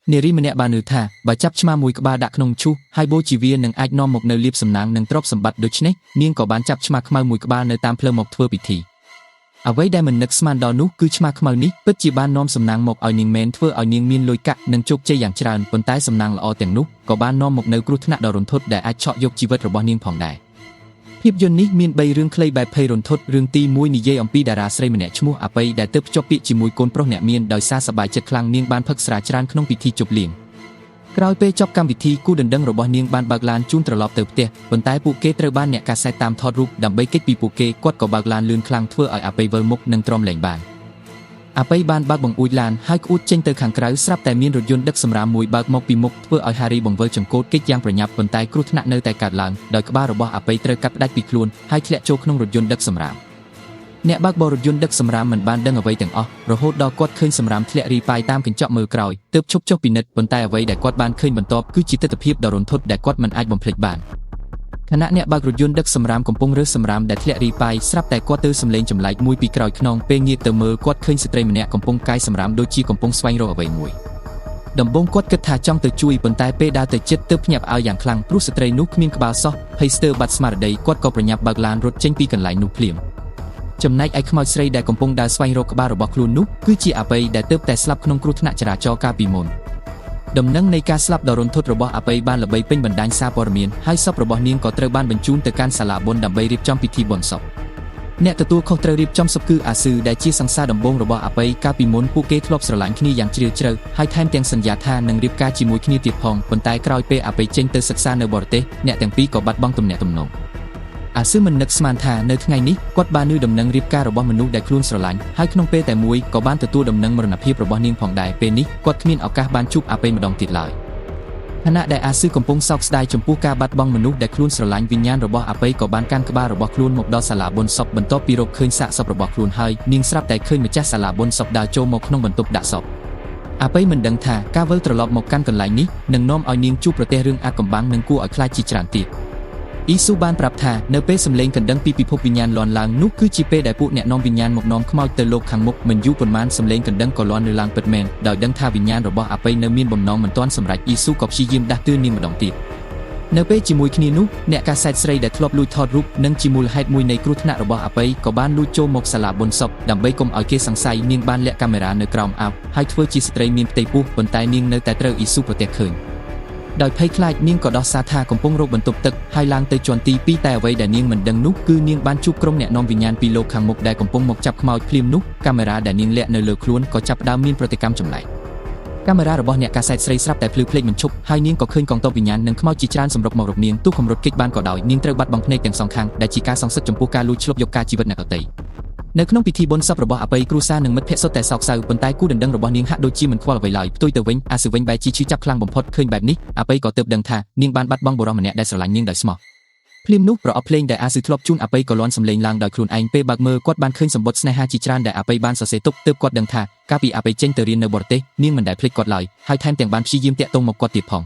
នារីម្នាក់បានលើថាបើចាប់ឆ្មាមួយក្បាលដាក់ក្នុងឈូសហើយបូជាវានឹងអាចនាំមកនៅលៀបសំណាងនិងទ្រព្យសម្បត្តិដូច្នេះនាងក៏បានចាប់ឆ្មាខ្មៅមួយក្បាលនៅតាមផ្លូវមកធ្វើពិធីអ្វីដែលមិននឹកស្មានដល់នោះគឺឆ្មាខ្មៅនេះពិតជាបាននាំសំណាងមកឲ្យនាងមែនធ្វើឲ្យនាងមានលុយកាក់និងជោគជ័យយ៉ាងច្រើនប៉ុន្តែសំណាងល្អទាំងនោះក៏បាននាំមកនៅគ្រោះថ្នាក់ដ៏រន្ធត់ដែលអាចឆក់យកជីវិតរបស់នាងផងដែរភាពយន្តនេះមាន3រឿងខ្លីបែបភ័យរន្ធត់រឿងទី1និយាយអំពីតារាស្រីម្នាក់ឈ្មោះអាប៉ីដែលទើបភ្ជាប់ពាក្យជាមួយកូនប្រុសអ្នកមានដោយសារសប្បាយចិត្តខ្លាំងនាងបានផឹកស្រាច្រើនក្នុងពិធីជប់លៀងក្រោយពេលចប់កម្មវិធីគូដណ្ដឹងរបស់នាងបានបើកឡានជូនត្រឡប់ទៅផ្ទះប៉ុន្តែពួកគេត្រូវបានអ្នកកាសែតតាមថតរូបដើម្បីគេចពីពួកគេគាត់ក៏បើកឡានលឿនខ្លាំងធ្វើឲ្យអាប៉ីវិលមុខនិងទ្រាំលែងបានអាប៉ីបានបើកបង្អួចឡានហើយក្អួតចេញទៅខាងក្រៅស្រាប់តែមានរថយន្តដឹកសម្រាមមួយបើកមកពីមុខធ្វើឲ្យហារីបង្វិលចង្កូតគេចយ៉ាងប្រញាប់ប៉ុន្តែគ្រោះថ្នាក់នៅតែកើតឡើងដោយក្បាលរបស់អាប៉ីត្រូវកាត់ផ្ដាច់ពីខ្លួនហើយធ្លាក់ចូលក្នុងរថយន្តដឹកសម្រាមអ្នកបើកបររថយន្តដឹកសម្រាមមិនបានដឹងអ្វីទាំងអស់រហូតដល់គាត់ឃើញសម្រាមធ្លាក់រីប៉ាយតាមកញ្ចក់មើលក្រោយទើបឈប់ចុះពិនិត្យប៉ុន្តែអ្វីដែលគាត់បានឃើញបន្ទាប់គឺជាទិដ្ឋភាពដ៏រន្ធត់ដែលគាត់មិនអាចបំភ្លេចបានខណៈអ្នកបើករថយន្តដឹកសម្រាមកំពុងរើសសម្រាមដែលធ្លាក់រីប៉ាយស្រាប់តែគាត់ទៅសម្លេងចម្លែកមួយពីក្រោយខ្នងពេលងាកទៅមើលគាត់ឃើញស្ត្រីម្នាក់កំពុងកាយសម្រាមដូចជាកំពុងស្វែងរកអ្វីមួយដំបូងគាត់គិតថាចង់ទៅជួយប៉ុន្តែពេលដើរទៅជិតទើបភ្ញាក់ផ្អើលយ៉ាងខ្លាំងព្រោះស្ត្រីនោះគ្មានក្បាលសោះភ័យស្ទើរបាត់ស្មារតីគាត់ក៏ប្រញាប់បើកឡានរត់ចេញពីកន្លែងនោះភ្លាមចំណែកឯខ្មោចស្រីដែលកំពុងដើរស្វែងរកក្បាលរបស់ខ្លួននោះគឺជាអាប៉ីដែលទើបតែស្លាប់ក្នុងគ្រោះថ្នាក់ចរាចរណ៍កាលពីមុនដំណឹងនៃការស្លាប់ដ៏រន្ធត់របស់អាប៉ីបានល្បីពេញបណ្ដាញសារព័ត៌មានហើយសពរបស់នាងក៏ត្រូវបានបញ្ជូនទៅកាន់សាលាបុណ្យដើម្បីរៀបចំពិធីបុណ្យសពអ្នកទទួលខុសត្រូវរៀបចំសពគឺអាស៊ឺដែលជាសង្សារដំបូងរបស់អាប៉ីកាលពីមុនពួកគេធ្លាប់ស្រឡាញ់គ្នាយ៉ាងជ្រាលជ្រៅហើយថែមទាំងសន្យាថានឹងរៀបការជាមួយគ្នាទៀតផងប៉ុន្តែក្រោយពេលអាប៉ីចេញទៅសិក្សានៅបរទេសអ្នកទាំងពីរក៏បាត់បង់ទំនាក់ទំនងអាស៊ឺមិននឹកស្មានថានៅថ្ងៃនេះគាត់បានឮដំណឹងរៀបការរបស់មនុស្សដែលខ្លួនស្រឡាញ់ហើយក្នុងពេលតែមួយក៏បានទទួលដំណឹងមរណភាពរបស់នាងផងដែរពេលនេះគាត់គ្មានឱកាសបានជួបអាប៉ីម្ដងទៀតឡើយខណៈដែលអាស៊ឺកំពុងសោកស្ដាយចំពោះការបាត់បង់មនុស្សដែលខ្លួនស្រឡាញ់វិញ្ញាណរបស់អាប៉ីក៏បានកាន់ក្បាលរបស់ខ្លួនមកដល់សាលាបុណ្យសពបន្ទាប់ពីរកឃើញសាកសពរបស់ខ្លួនហើយនាងស្រាប់តែឃើញម្ចាស់សាលាបុណ្យសពដើរចូលមកក្នុងបន្ទប់ដាក់សពអាប៉ីមិនដឹងថាការវិលត្រឡប់មកកាន់កន្លែងនេះនឹងនាំឲ្យនាងជួបប្រទះរឿងអាថ៌កំបាំងនិងគួរឲ្យខ្លាចជាច្រើនទៀតអ៊ីស៊ូបានប្រាប់ថានៅពេលសម្លេងកណ្ដឹងពីពិភពវិញ្ញាណលាន់ឡើងនោះគឺជាពេលដែលពួកអ្នកនាំវិញ្ញាណមកនាំខ្មោចទៅលោកខាងមុខមិនយូរប៉ុន្មានសម្លេងកណ្ដឹងក៏លាន់លើឡើងពិតមែនដោយដឹងថាវិញ្ញាណរបស់អាប៉ីនៅមានបំណងមិនទាន់សម្រេចអ៊ីស៊ូក៏ព្យាយាមដាស់តឿននាងម្ដងទៀតនៅពេលជាមួយគ្នានោះអ្នកកាសែតស្រីដែលធ្លាប់លួចថតរូបនិងជាមូលហេតុមួយនៃគ្រោះថ្នាក់របស់អាប៉ីក៏បានលួចចូលមកសាលាបុណ្យសពដើម្បីកុំឲ្យគេសង្ស័យនាងបានលាក់កាមេរ៉ានៅក្រោមអាវហើយធ្វើជាស្ត្រីមានផ្ទៃពោះប៉ុន្តែនាងនៅតែត្រូវអ៊ីស៊ូប្រទះឃើញដោយភ័យខ្លាចនាងក៏ដោះសារថាកំពុងរកបន្ទប់ទឹកហើយឡើងទៅជាន់ទី2តែអ្វីដែលនាងមិនដឹងនោះគឺនាងបានជួបក្រុមអ្នកនាំវិញ្ញាណពីលោកខាងមុខដែលកំពុងមកចាប់ខ្មោចភ្លាមនោះកាមេរ៉ាដែលនាងលាក់នៅលើខ្លួនក៏ចាប់ផ្ដើមមានប្រតិកម្មចម្លែកកាមេរ៉ារបស់អ្នកកាសែតស្រីស្រាប់តែភ្លឺភ្លេចមិនឈប់ហើយនាងក៏ឃើញកងទ័ពវិញ្ញាណនិងខ្មោចជាច្រើនសម្រុកមករកនាងទោះគំរត់គេចបានក៏ដោយនាងត្រូវបាត់បង់ភ្នែកទាំងសងខាងដែលជាការសងសឹកចំពោះការលួចឆ្លប់យកការជីវិតអ្នកដទៃនៅក្នុងពិធីបុណ្យសពរបស់អាប៉ីគ្រួសារនិងមិត្តភក្តិសុទ្ធតែសោកសៅប៉ុន្តែគូដណ្ដឹងរបស់នាងហាក់ដូចជាមិនខ្វល់អ្វីឡើយផ្ទុយទៅវិញអាស៊ឺវិញបែរជាឈឺចាប់ខ្លាំងបំផុតឃើញបែបនេះអាប៉ីក៏ទើបដឹងថានាងបានបាត់បង់បុរសម្នាក់ដែលស្រឡាញ់នាងដោយស្មោះភ្លាមនោះប្រអប់ភ្លេងដែលអាស៊ឺធ្លាប់ជូនអាប៉ីក៏លាន់សម្លេងឡើងដោយខ្លួនឯងពេលបើកមើលគាត់បានឃើញសម្បត្តិស្នេហាជាច្រើនដែលអាប៉ីបានសរសេរទុកទើបគាត់ដឹងថាកាលពីអាប៉ីចេញទៅរៀននៅបរទេសនាងមិនដែលភ្លេចគាត់ឡើយហើយថែមទាំងបានព្យាយាមតាក់ទងមកគាត់ទៀតផ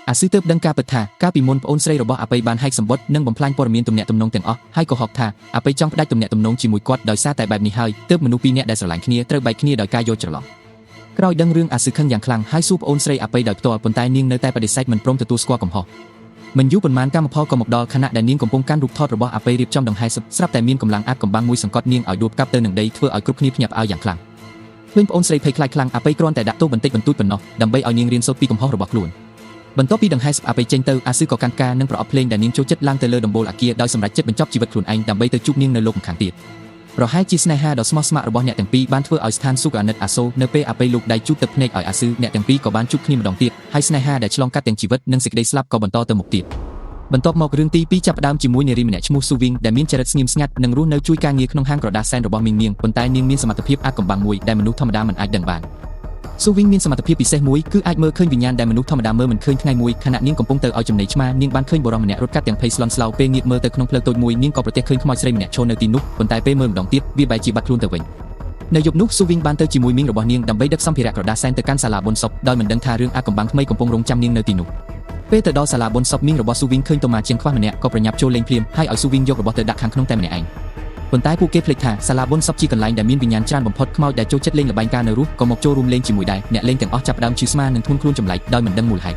ងអាស៊ឺទើបដឹងការពិតថាកាលពីមុនប្អូនស្រីរបស់អាប៉ីបានហែកសម្បត្តិនិងបំផ្លាញព័ត៌មានទំនាក់ទំនងទាំងអស់ហើយក៏ហកថាអាប៉ីចង់ផ្ដាច់ទំនាក់ទំនងជាមួយគាត់ដោយសារតែបែបនេះហើយទើបមនុស្សពីរនាក់ដែលស្រឡាញ់គ្នាត្រូវបែកគ្នាដោយការយល់ច្រឡំក្រោយដឹងរឿងអាស៊ឺខឹងយ៉ាងខ្លាំងហើយសួរប្អូនស្រីអាប៉ីដោយផ្ទាល់ប៉ុន្តែនាងនៅតែបដិសេធមិនព្រមទទួលស្គាល់កំហុសមិនយូរប៉ុន្មានកម្មផលក៏មកដល់ខណៈដែលនាងកំពុងកាន់រូបថតរបស់អាប៉ីរៀបចំដង្ហែសពស្រាប់តែមានកម្លាំងអាថ៌កំបាំងមួយសង្កត់នាងឲ្យដួលកាប់ទៅនឹងដីធ្វើឲ្យគ្រប់គ្នាភ្ញាក់ផ្អើលយ៉ាងខ្លាំងឃើញប្អូនស្រីភ័យខ្លាចខ្លាំងអាប៉ីគ្រាន់តែដាក់ទោសបន្តិចបន្តួចប៉ុណ្ណោះដើម្បីឲ្យនាងរៀនសូត្រពីកំហុសរបស់ខ្លួនបន្ទាប់ពីដង្ហែសពអាប៉ីចេញទៅអាស៊ឺក៏កាន់ការនិងប្រអប់ភ្លេងដែលនាងចូលចិត្តឡើងទៅលើដំបូលអគារដោយសម្រេចចិត្តបញ្ចប់ជីវិតខ្លួនឯងដើម្បីទៅជួបនាងនៅលោកម្ខាងទៀតប្រហែលជាស្នេហាដ៏ស្មោះស្ម័គ្ររបស់អ្នកទាំងពីរបានធ្វើឲ្យស្ថានសុខអាណិតអាសូរនៅពេលអាប៉ីលោកដៃជូតទឹកភ្នែកឲ្យអាស៊ឺអ្នកទាំងពីរក៏បានជួបគ្នាម្ដងទៀតហើយស្នេហាដែលឆ្លងកាត់ទាំងជីវិតនិងសេចក្តីស្លាប់ក៏បន្តទៅមុខទៀតបន្ទាប់មករឿងទី2ចាប់ផ្ដើមជាមួយនារីម្នាក់ឈ្មោះស៊ូវីងដែលមានចរិតស្ងៀមស្ងាត់និងរស់នៅជួយការងារក្នុងហាងក្រដាសសែនរបស់មីងនាងប៉ុន្តែនាងមានសមត្ថភាពអាថ៌កំបាំងមួយដែលមនុស្សធម្មតាមិនអាចដឹងបានស៊ូវីងមានសមត្ថភាពពិសេសមួយគឺអាចមើលឃើញវិញ្ញាណដែលមនុស្សធម្មតាមើលមិនឃើញថ្ងៃមួយខណៈនាងកំពុងទៅឲ្យចំណីឆ្មានាងបានឃើញបុរសម្នាក់រត់កាត់ទាំងភ័យស្លន់ស្លោពេលងាកមើលទៅក្នុងផ្លូវតូចមួយនាងក៏ប្រទះឃើញខ្មោចស្រីម្នាក់ឈរនៅទីនោះប៉ុន្តែពេលមើលម្ដងទៀតវាបែរជាបាត់ខ្លួនទៅវិញនៅយប់នោះស៊ូវីងបានទៅជាមួយមីងរបស់នាងដើម្បីដឹកសម្ភារៈក្រដាសសែនទៅកាន់សាលាបុណ្យសពដោយមិនដឹងថារឿងអាថ៌កំបាំងថ្មីកំពុងរងចាំនាងនៅទីនោះពេលទៅដល់សាលាបុណ្យសពមីងរបស់ស៊ូវីងឃើញតូម៉ាជាងខ្វះម្នាក់ក៏ប្រញាប់ចូលលេងភ្លាមហើយឲ្យស៊ូវីងយករបស់ទៅដាក់ខាងក្នុងតែម្នាក់ឯង ប៉ុន្តែពួកគេភ្លេចថាសាលាបុណ្យសពជាកន្លែងដែលមានវិញ្ញាណច្រើនបំផុតខ្មោចដែលចូលចិត្តលេងល្បែងការនៅរស់ក៏មកចូលរួមលេងជាមួយដែរអ្នកលេងទាំងអស់ចាប់ផ្ដើមឈឺស្មានិងធ្ងន់ខ្លួនចម្លែកដោយមិនដឹងមូលហេតុ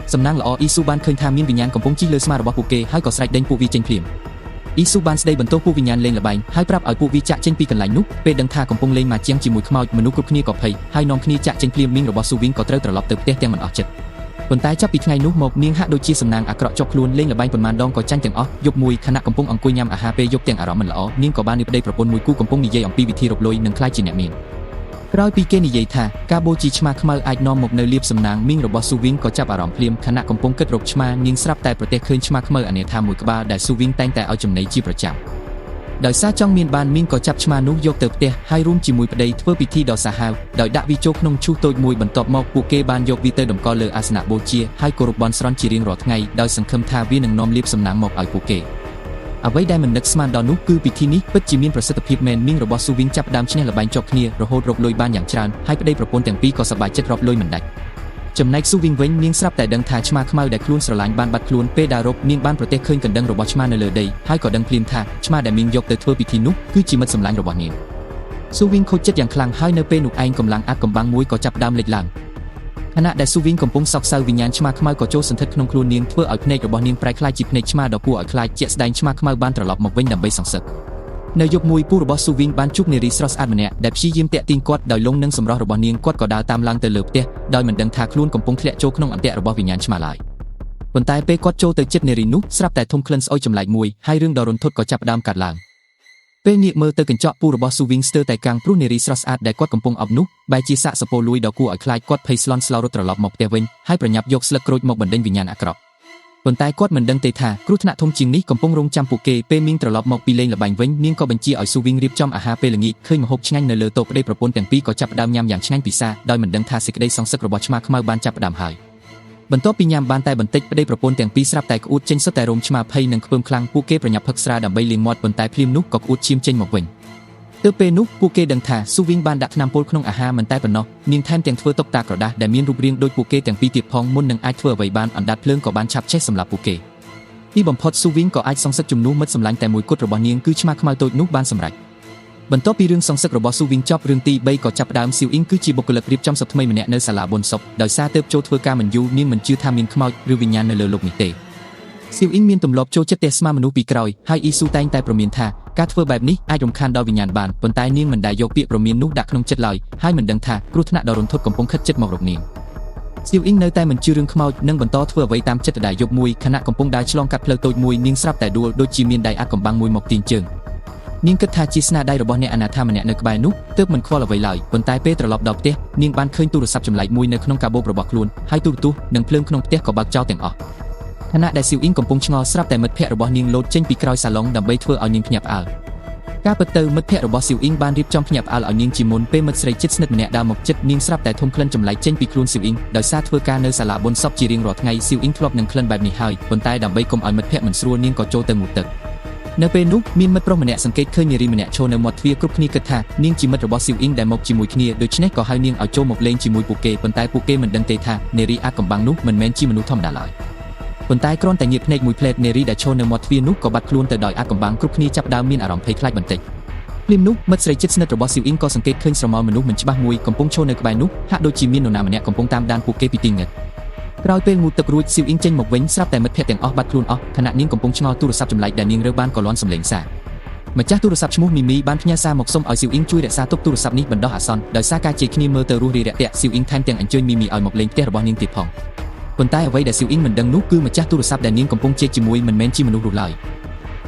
សំណាងល្អអ៊ីស៊ូបានឃើញថាមានវិញ្ញាណកំពុងជិះលើស្មារបស់ពួកគេហើយក៏ស្រែកដេញពួកវាចេញភ្លាមអ៊ីស៊ូបានស្ដីបន្ទោសពួកវិញ្ញាណលេងល្បែងហើយប្រាប់ឲ្យពួកវាចាក់ចេញពីកន្លែងនោះពេលដឹងថាកំពុងលេងម៉ាជាងជាមួយខ្មោចមនុស្សគ្រប់គ្នាក៏ភ័យហើយនាំគ្នាចាក់ចេញភ្លាមមីងរបស់ស៊ូវីងក៏ត្រូវត្រឡប់ទៅផ្ទះទាំងមិនអស់ចិត្តប៉ុន្តែចាប់ពីថ្ងៃនោះមកនាងហាក់ដូចជាសំណាងអាក្រក់ជាប់ខ្លួនលេងល្បែងប៉ុន្មានដងក៏ចាញ់ទាំងអស់យប់មួយខណៈកំពុងអង្គុយញ៉ាំអាហារពេលយប់ទាំងអារម្មណ៍មិនល្អនាងក៏បាននិយាយប្តីប្រពន្ធមួយគូកំពុងនិយាយអំពីវិធីរកលុយនិងខ្លាចជាអ្នកមានក្រោយពីគេនិយាយថាការបូជាឆ្មាខ្មៅអាចនាំមកនៅលៀបសំណាងមីងរបស់ស៊ូវីងក៏ចាប់អារម្មណ៍ភ្លាមខណៈកំពុងគិតរកឆ្មានាងស្រាប់តែប្រទះឃើញឆ្មាខ្មៅអានេថាមួយក្បាលដែលស៊ូវីងតែងតែឲ្យចំណីជាប្រចាំដោយសារចង់មានបានមីងក៏ចាប់ឆ្មានោះយកទៅផ្ទះហើយរួមជាមួយប្តីធ្វើពិធីដ៏សាហាវដោយដាក់វាចូលក្នុងឈូសតូចមួយបន្ទាប់មកពួកគេបានយកវាទៅតម្កល់លើអាសនៈបូជាហើយគោរពបន់ស្រន់ជារៀងរាល់ថ្ងៃដោយសង្ឃឹមថាវានឹងនាំលាភសំណាងមកឲ្យពួកគេអ្វីដែលមិននឹកស្មានដល់នោះគឺពិធីនេះពិតជាមានប្រសិទ្ធភាពមែនមីងរបស់ស៊ូវីងចាប់ផ្ដើមឈ្នះល្បែងជាប់គ្នារហូតរកលុយបានយ៉ាងច្រើនហើយប្តីប្រពន្ធទាំងពីរក៏សប្បាយចិត្តរាប់លុយមិនដាច់ចំណែកស៊ូវីងវិញនាងស្រាប់តែដឹងថាឆ្មាខ្មៅដែលខ្លួនស្រឡាញ់បានបាត់ខ្លួនពេលដើររកនាងបានប្រទះឃើញកណ្ដឹងរបស់ឆ្មានៅលើដីហើយក៏ដឹងភ្លាមថាឆ្មាដែលនាងយកទៅធ្វើពិធីនោះគឺជាមិត្តសម្លាញ់របស់នាងស៊ូវីងខូចចិត្តយ៉ាងខ្លាំងហើយនៅពេលនោះឯងកម្លាំងអាថ៌កំបាំងមួយក៏ចាប់ផ្ដើមលេចឡើងខណៈដែលស៊ូវីងកំពុងសោកសៅវិញ្ញាណឆ្មាខ្មៅក៏ចូលសន្ធិដ្ឋក្នុងខ្លួននាងធ្វើឲ្យភ្នែករបស់នាងប្រែក្លាយជាភ្នែកឆ្មាដ៏គួរឲ្យខ្លាចជាក់ស្ដែងឆ្មាខ្មៅបានត្រឡប់មកវិញដើម្បីសងសឹកនៅយប់មួយពូរបស់ស៊ូវីងបានជួបនារីស្រស់ស្អាតម្នាក់ដែលព្យាយាមតាក់ទាញគាត់ដោយលងនឹងសម្រស់របស់នាងគាត់ក៏ដើរតាមឡើងទៅលើផ្ទះដោយមិនដឹងថាខ្លួនកំពុងធ្លាក់ចូលក្នុងអន្ទាក់របស់វិញ្ញាណឆ្មាឡើយប៉ុន្តែពេលគាត់ចូលទៅជិតនារីនោះស្រាប់តែធំក្លិនស្អុយចម្លែកមួយហើយរឿងដ៏រន្ធត់ក៏ចាប់ផ្ដើមកើតឡើងពេលងាកមើលទៅកញ្ចក់ពូរបស់ស៊ូវីងស្ទើរតែកាំងព្រោះនារីស្រស់ស្អាតដែលគាត់កំពុងអប់នោះបែរជាសាកសពលួយដ៏គួរឲ្យខ្លាចគាត់ភ័យស្លន់ស្លោរត់ត្រឡប់មកផ្ទះវិញហើយប្រញាប់យកស្លឹកក្រូចមកបណ្ដេញវិញ្ញាណអាក្រក់ប៉ុន្តែគាត់មិនដឹងទេថាគ្រោះថ្នាក់ធំជាងនេះកំពុងរងចាំពួកគេពេលមីងត្រឡប់មកពីលេងល្បែងវិញនាងក៏បញ្ជាឲ្យស៊ូវីងរៀបចំអាហារពេលល្ងាចឃើញម្ហូបឆ្ងាញ់នៅលើតុប្តីប្រពន្ធទាំងពីរក៏ចាប់ផ្ដើមញ៉ាំយ៉ាងឆ្ងាញ់ពិសាដោយមិនដឹងថាសេចក្តីសងសឹករបស់ឆ្មាខ្មៅបានចាប់ផ្ដើមហើយបន្ទាប់ពីញ៉ាំបានតែបន្តិចប្តីប្រពន្ធទាំងពីរស្រាប់តែក្អួតចេញសុទ្ធតែរោមឆ្មាភ័យនិងខ្ពើមខ្លាំងពួកគេប្រញាប់ផឹកស្រាដើម្បីលាងមាត់ប៉ុន្តែភ្លាមនោះក៏ក្អួតឈាមចេញមកវិញទើបពេលនោះពួកគេដឹងថាស៊ូវីងបានដាក់ថ្នាំពុលក្នុងអាហារមិនតែប៉ុណ្ណោះនាងថែមទាំងធ្វើតុតាក្រដាសដែលមានរូបរាងដូចពួកគេទាំងពីរទៀតផងមុននឹងអាចធ្វើអ្វីបានអណ្ដាតភ្លើងក៏បានឆាប់ឆេះសម្លាប់ពួកគេទីបំផុតស៊ូវីងក៏អាចសងសឹកជំនួសមិត្តសម្លាញ់តែមួយគត់របស់នាងគឺឆ្មាខ្មៅតូចនោះបានសម្រេចបន្ទាប់ពីរឿងសងសឹករបស់ស៊ូវីងចប់រឿងទី3ក៏ចាប់ផ្ដើមស៊ីវអ៊ីងគឺជាបុគ្គលិករៀបចំសពថ្មីម្នាក់នៅសាលាបុណ្យសពដោយសារទើបចូលធ្វើការមិនយូរនាងមិនជឿថាមានខ្មោចឬវិញ្ញាណនៅលើលោកនេះទេស៊ីវអ៊ីងមានទម្លាប់ចូលចិត្តទះស្មាមនុស្សពីក្រោយហើយអ៊ីស៊ូតែងតែប្រមានថាការធ្វើបែបនេះអាចរំខានដល់វិញ្ញាណបានប៉ុន្តែនាងមិនដែលយកពាក្យប្រមាននោះដាក់ក្នុងចិត្តឡើយហើយមិនដឹងថាគ្រោះថ្នាក់ដ៏រន្ធត់កំពុងខិតជិតមករកនាងស៊ីវអ៊ីងនៅតែមិនជឿរឿងខ្មោចនិងបន្តធ្វើអ្វីតាមចិត្តដដែលយប់មួយខណៈកំពុងដើរឆ្លងកាត់ផ្លូវតូចមួយនាងស្រាប់តែដួលដូចជាមានដៃអាថ៌កំបាំងមួយមកទាញជើងនាងគិតថាជាស្នាដៃរបស់អ្នកអនាថាម្នាក់នៅក្បែរនោះទើបមិនខ្វល់អ្វីឡើយប៉ុន្តែពេលត្រឡប់ដល់ផ្ទះនាងបានឃើញទូរស័ព្ទចម្លែកមួយនៅក្នុងកាបូបរបស់ខ្លួនហើយទូរទស្សន៍និងភ្លើងក្នុងផ្ទះក៏បើកចោលទាំងអស់ខណៈដែលស៊ីវអ៊ីងកំពុងឆ្ងល់ស្រាប់តែមិត្តភ័ក្តិរបស់នាងលោតចេញពីក្រោយសាឡុងដើម្បីធ្វើឲ្យនាងភ្ញាក់ផ្អើលការពិតទៅមិត្តភ័ក្តិរបស់ស៊ីវអ៊ីងបានរៀបចំភ្ញាក់ផ្អើលឲ្យនាងជាមុនពេលមិត្តស្រីជិតស្និទ្ធម្នាក់ដើរមកជិតនាងស្រាប់តែធំក្លិនចម្លែកចេញពីខ្លួនស៊ីវអ៊ីងដោយសារធ្វើការនៅសាលាបុណ្យសពជារៀងរាល់ថ្ងៃស៊ីវអ៊ីងធ្លាប់នឹងក្លិនបែបនេះហើយប៉ុន្តែដើម្បីកុំឲ្យមិត្តភ័ក្តិមិនស្រួលនាងក៏ចូលទៅងូតទឹកនៅពេលនោះមានមិត្តប្រុសម្នាក់សង្កេតឃើញនារីម្នាក់ឈរនៅមាត់ទ្វារគ្រប់គ្នាគិតថានាងជាមិត្តរបស់ស៊ីវអ៊ីងដែលមកជាមួយគ្នាដូច្នេះក៏ហៅនាងឲ្យចូលមកលេងជាមួយពួកគេប៉ុន្តែពួកគេមិនដឹងទេថានារីអាថ៌កំបាំងនោះមិនមែនជាមនុស្សធម្មតាឡើយប៉ុន្តែគ្រាន់តែញាក់ភ្នែកមួយភ្លែតនារីដែលឈរនៅមាត់ទ្វារនោះក៏បាត់ខ្លួនទៅដោយអាថ៌កំបាំងគ្រប់គ្នាចាប់ផ្ដើមមានអារម្មណ៍ភ័យខ្លាចបន្តិចភ្លាមនោះមិត្តស្រីជិតស្និទ្ធរបស់ស៊ីវអ៊ីងក៏សង្កេតឃើញស្រមោលមនុស្សមិនច្បាស់មួយកំពុងឈរនៅក្បែរនោះហាក់ដូចជាមាននរណាម្នាក់កំពុងតាមដានពួកគេពីទីងឹតក្រោយពេលងូតទឹករួចស៊ីវអ៊ីងចេញមកវិញស្រាប់តែមិត្តភ័ក្តិទាំងអស់បាត់ខ្លួនអស់ខណៈនាងកំពុងឆ្ងល់ទូរស័ព្ទចម្លែកដែលនាងរើបានក៏លាន់សម្លេងសារម្ចាស់ទូរស័ព្ទឈ្មោះមីមីបានផ្ញើសារមកសុំឲ្យស៊ីវអ៊ីងជួយរក្សាទុកទូរស័ព្ទនេះបណ្ដោះអាសន្នដោយសារការជេរគ្នាមើលទៅរស់រាយរាក់ទាក់ស៊ីវអ៊ីងថែមទាំងអញ្ជើញមីមីឲ្យមកលេងផ្ទះរបស់នាងទៀតផងប៉ុន្តែអ្វីដែលស៊ីវអ៊ីងមិនដឹងនោះគឺម្ចាស់ទូរស័ព្ទដែលនាងកំពុងជេរជាមួយមិនមែនជាមនុស្សរស់ឡើយ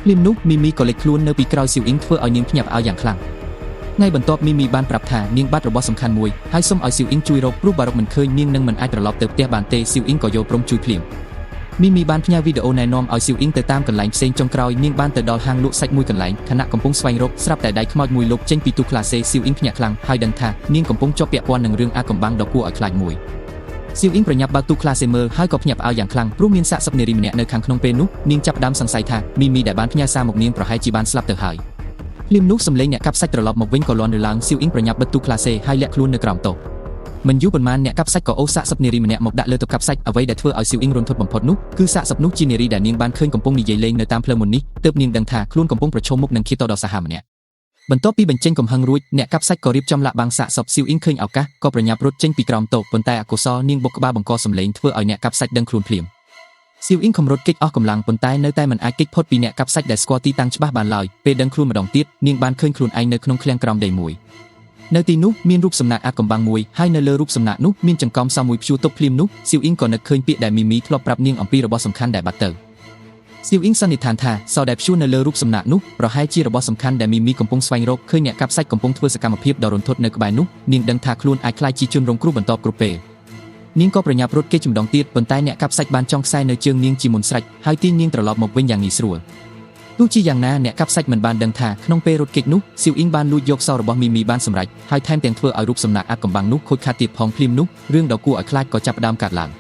ភ្លាមនោះមីមីក៏លេចខ្លួននៅពីក្រោយស៊ីវអ៊ីងធ្វើឲ្យនាងភ្ញាក់ផ្អើលយ៉ាងខ្លាំងថ្ងៃបន្ទាប់មីមីបានប្រាប់ថានាងបាត់របស់សំខាន់មួយហើយសុំឲ្យស៊ីវអ៊ីងជួយរកព្រោះបើរកមិនឃើញនាងនឹងមិនអាចត្រឡប់ទៅផ្ទះបានទេស៊ីវអ៊ីងក៏យល់ព្រមជួយភ្លាមមីមីបានផ្ញើវីដេអូណែនាំឲ្យស៊ីវអ៊ីងទៅតាមកន្លែងផ្សេងចុងក្រោយនាងបានទៅដល់ហាងលក់សាច់មួយកន្លែងខណៈកំពុងស្វែងរកស្រាប់តែដៃខ្មោចមួយលុបចេញពីទូក្លាសេស៊ីវអ៊ីងភ្ញាក់ខ្លាំងហើយដឹងថានាងកំពុងជាប់ពាក់ព័ន្ធនឹងរឿងអាថ៌កំបាំងដ៏គួរឲ្យខ្លាចមួយស៊ីវអ៊ីងប្រញាប់បើកទូក្លាសេមើលហើយក៏ភ្ញាក់ផ្អើលយ៉ាងខ្លាំងព្រោះមានសាកសពនារីម្នាក់នៅខាងក្នុងពេលនោះនាងចាប់ផ្ដើមសង្ស័យថាមីមីដែលបានផ្ញើសារមកនាងប្រហែលជាបានស្លាប់ទៅហើយភ្លាមនោះសម្លេងអ្នកកាប់សាច់ត្រឡប់មកវិញក៏លាន់រឡើងស៊ីវអ៊ីងប្រញាប់បិទទូក្លាសេហើយលាក់ខ្លួននៅក្រោមតុ មិនយូរប៉ុន្មានអ្នកកាប់សាច់ក៏អូសសាកសពនារីម្នាក់មកដាក់លើតុកាប់សាច់អ្វីដែលធ្វើឲ្យស៊ីវអ៊ីងរន្ធត់បំផុតនោះគឺសាកសពនោះជានារីដែលនាងបានឃើញកំពុងនិយាយលេងនៅតាមផ្លូវមុននេះទើបនាងដឹងថាខ្លួនកំពុងប្រឈមមុខនឹងឃាតករដ៏សាហាវម្នាក់បន្ទាប់ពីបញ្ចេញកំហឹងរួចអ្នកកាប់សាច់ក៏រៀបចំលាក់បាំងសាកសពស៊ីវអ៊ីងឃើញឱកាសក៏ប្រញាប់រត់ចេញពីក្រោមតូបប៉ុន្តែអកុសលនាងបុកក្បាលបង្កសំឡេងធ្វើឲ្យអ្នកកាប់សាច់ដឹងខ្លួនភ្លាមស៊ីវអ៊ីងខំរត់គេចអស់កម្លាំងប៉ុន្តែនៅតែមិនអាចគេចផុតពីអ្នកកាប់សាច់ដែលស្គាល់ទីតាំងច្បាស់បានឡើយពេលដឹងខ្លួនម្ដងទៀតនាងបានឃើញខ្លួនឯងនៅក្នុងឃ្លាំងក្រោមដីមួយនៅទីនោះមានរូបសំណាកអាថ៌កំបាំងមួយហើយនៅលើរូបសំណាកនោះមានចង្កំសមួយព្យួរទុកភ្លាមនោះស៊ីវអ៊ីងក៏នឹកឃើញពាក្យដែលមីមីធ្លាប់ប្រាប់នាងអំពីរបស់សំខាន់ដែលបាត់ទៅស៊ីវអ៊ីងសន្និដ្ឋានថាសដែលព្យួរនៅលើរូបសំណាកនោះប្រហែលជារបស់សំខាន់ដែលមីមីកំពុងស្វែងរកឃើញអ្នកកាប់សាច់កំពុងធ្វើសកម្មភាពដ៏រន្ធត់នៅក្បែរនោះនាងដឹងថាខ្លួនអាចក្លាយជាជនរងគ្រោះបន្ទាប់គ្រប់ពេលនាងក៏ប្រញាប់រត់គេចម្ដងទៀតប៉ុន្តែអ្នកកាប់សាច់បានចងខ្សែនៅជើងនាងជាមុនស្រេចហើយទាញនាងត្រឡប់មកវិញយ៉ាងងាយស្រួលទោះជាយ៉ាងណាអ្នកកាប់សាច់មិនបានដឹងថាក្នុងពេលរត់គេចនោះស៊ីវអ៊ីងបានលួចយកសោរបស់មីមីបានសម្រេចហើយថែមទាំងធ្វើឲ្យរូបសំណាកអាថ៌កំបាំងនោះខូចខាតទៀតផងភ្លាមនោះរឿងដ៏គួរឲ្យខ្លាចក៏ចាប់ផ្ដើមកើតឡើង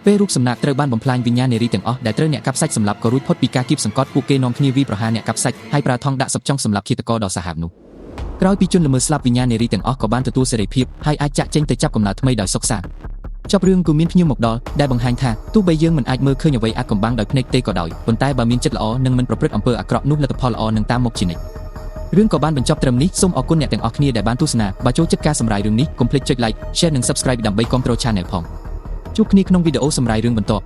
ពេលរូបសំណាកត្រូវបានបំផ្លាញវិញ្ញាណនារីទាំងអស់ដែលត្រូវអ្នកកាប់សាច់សម្លាប់ក៏រួចផុតពីការគៀបសង្កត់ពួកគេនាំគ្នាវាយប្រហារអ្នកកាប់សាច់ហើយប្រើថង់ដាក់សពចុងសម្លាប់ឃាតករដ៏សាហាវនោះក្រោយពីជនល្មើសស្លាប់វិញ្ញាណនារីទាំងអស់ក៏បានទទួលសេរីភាពហើយអាចចាក់ចេញទៅចាប់កំណើតថ្មីដោយសុខសាន្តចប់រឿងក៏មានភ្ញៀវមកដល់ដែលបង្ហាញថាទោះបីយើងមិនអាចមើលឃើញអ្វីអាថ៌កំបាំងដោយភ្នែកទេក៏ដោយប៉ុន្តែបើមានចិត្តល្អនិងមិនប្រព្រឹត្តអំពើអាក្រក់នោះលទ្ធផលល្អនឹងតាមមកជានិច្ចរឿងក៏បានបញ្ចប់ត្រឹមនេះសូមអរគុណអ្នកទាំងអស់គ្នាដែលបានទស្សនាបើចូលចិត្តការសម្រាយរឿងនេះកុំភ្លេចចុច like share និង subscribe ដើម្បីគាំទ្រ channel ផងជួបគ្នាក្នុងវីដេអូសម្រាយរឿងបន្ទាប់